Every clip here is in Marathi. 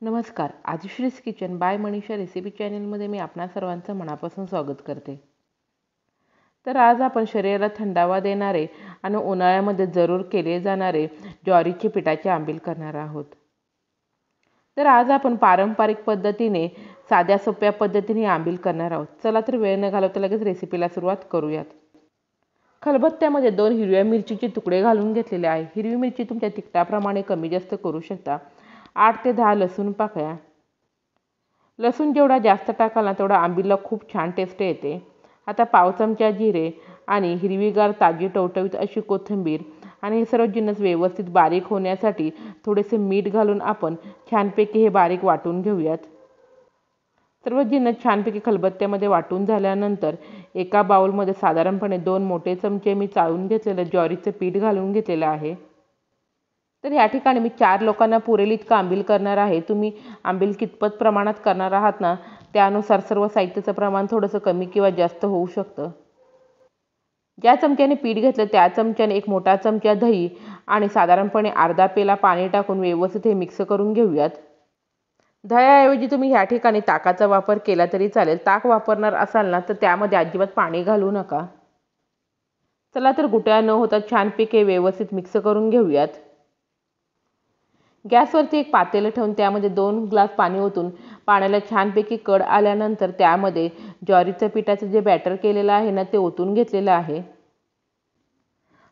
नमस्कार. आजुश्रीज किचन बाय मनीषा रेसिपी चॅनलमध्ये मी आपणा सर्वांचं मनापासून स्वागत करते. तर आज आपण शरीराला थंडावा देणारे आणि उन्हाळ्यामध्ये जरूर केले जाणारे ज्वारीचे पिठाचे आंबील करणार आहोत. तर आज आपण पारंपरिक पद्धतीने साध्या सोप्या पद्धतीने आंबील करणार आहोत. चला तर वेळ न घालवता लगेच रेसिपीला सुरुवात करूयात. खलबत्त्यामध्ये 2 हिरव्या मिरचीचे तुकडे घालून घेतलेले आहे. हिरवी मिरची तुमच्या तिखटाप्रमाणे कमी जास्त करू शकता. 8 ते 10 लसूण पाकळ्या. लसूण जेवढा जास्त टाकाल ना तेवढा आंबीलला खूप छान टेस्ट येते. आता पाव चमचा जिरे आणि हिरवीगार ताजी टवटवीत अशी कोथिंबीर आणि हे सर्व जिन्नस व्यवस्थित बारीक होण्यासाठी थोडेसे मीठ घालून आपण छानपैकी हे बारीक वाटून घेऊयात. सर्व जिन्नस छानपैकी खलबत्त्यामध्ये वाटून झाल्यानंतर एका बाउलमध्ये साधारणपणे 2 मोठे चमचे मी चाळून घेतलेलं ज्वारीचं पीठ घालून घेतलेलं आहे. तर या ठिकाणी मी 4 लोकांना पुरेल इतकं आंबील करणार आहे. तुम्ही आंबील कितपत प्रमाणात करणार आहात ना त्यानुसार सर्व साहित्याचं प्रमाण थोडंसं कमी किंवा जास्त होऊ शकतं. ज्या चमच्याने पीठ घेतलं त्या चमच्याने 1 मोठा चमचा दही आणि साधारणपणे अर्धा पेला पाणी टाकून व्यवस्थित हे मिक्स करून घेऊयात. दह्याऐवजी तुम्ही ह्या ठिकाणी ताकाचा वापर केला तरी चालेल. ताक वापरणार असाल ना तर त्यामध्ये अजिबात पाणी घालू नका. चला तर गुठळ्या न होता छानपैकी व्यवस्थित मिक्स करून घेऊयात. गॅसवरती एक पातेलं ठेवून त्यामध्ये 2 ग्लास पाणी ओतून पाण्याला छानपैकी कड आल्यानंतर त्यामध्ये ज्वारीच्या पिठाचं जे बॅटर केलेलं आहे ना ते ओतून घेतलेलं आहे.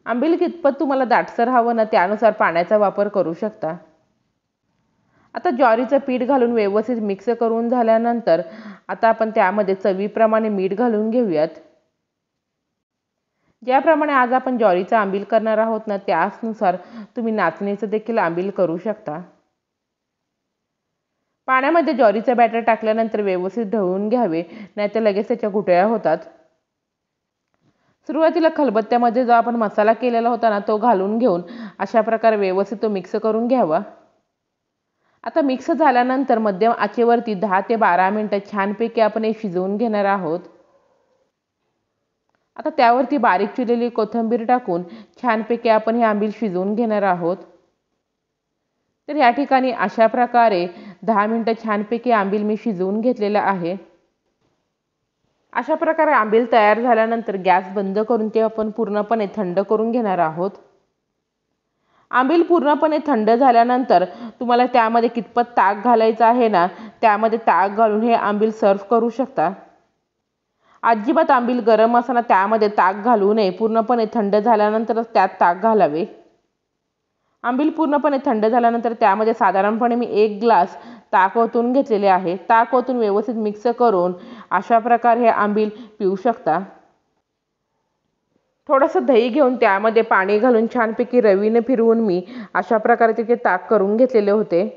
आंबील कितपत तुम्हाला दाटसर हवं ना त्यानुसार पाण्याचा वापर करू शकता. आता ज्वारीचं पीठ घालून व्यवस्थित मिक्स करून झाल्यानंतर आता आपण त्यामध्ये चवीप्रमाणे मीठ घालून घेऊयात. ज्याप्रमाणे आज आपण ज्वारीचं आंबील करणार आहोत ना त्यानुसार तुम्ही नाचणीचं देखील आंबील करू शकता. पाण्यामध्ये ज्वारीचं बॅटर टाकल्यानंतर व्यवस्थित ढवळून घ्यावे, नाहीतर लगेच त्याच्या गुठळ्या होतात. सुरुवातीला खलबत्त्यामध्ये जो आपण मसाला केलेला होता ना तो घालून घेऊन अशा प्रकारे व्यवस्थित तो मिक्स करून घ्यावा. आता मिक्स झाल्यानंतर मध्यम आचेवरती 10 ते 12 मिनिटं छानपैकी आपण हे शिजवून घेणार आहोत. आता त्यावरती बारीक चिरलेली कोथिंबीर टाकून छानपैकी आपण हे आंबील शिजवून घेणार आहोत. तर या ठिकाणी अशा प्रकारे 10 मिनिटं छानपैकी आंबील मी शिजवून घेतलेलं आहे. अशा प्रकारे आंबील तयार झाल्यानंतर गॅस बंद करून ते आपण पूर्णपणे थंड करून घेणार आहोत. आंबील पूर्णपणे थंड झाल्यानंतर तुम्हाला त्यामध्ये कितपत ताक घालायचं आहे ना त्यामध्ये ताक घालून हे आंबील सर्व्ह करू शकता. अजिबात आंबील गरम असताना त्यामध्ये ताक घालू नये. पूर्णपणे थंड झाल्यानंतरच त्यात ताक घालावे. आंबील पूर्णपणे थंड झाल्यानंतर त्यामध्ये साधारणपणे मी 1 ग्लास ताक ओतून घेतलेले आहे. ताक ओतून व्यवस्थित मिक्स करून अशा प्रकारे हे आंबील पिऊ शकता. थोडंसं दही घेऊन त्यामध्ये पाणी घालून छानपैकी रवीने फिरवून मी अशा प्रकारे त्याचे ताक करून घेतलेले होते.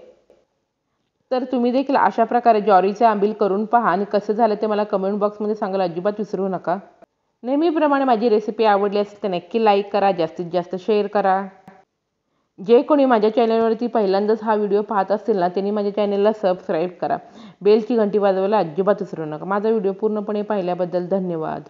तर तुम्ही देखील अशा प्रकारे ज्वारीचे आंबील करून पहा आणि कसं झालं ते मला कमेंट बॉक्समध्ये सांगायला अजिबात विसरू नका. नेहमीप्रमाणे माझी रेसिपी आवडली असेल तर नक्की लाईक करा, जास्तीत जास्त शेअर करा. जे कोणी माझ्या चॅनलवरती पहिल्यांदाच हा व्हिडिओ पाहत असतील ना त्यांनी माझ्या चॅनलला सबस्क्राईब करा. बेलची घंटी वाजवायला अजिबात विसरू नका. माझा व्हिडिओ पूर्णपणे पाहिल्याबद्दल धन्यवाद.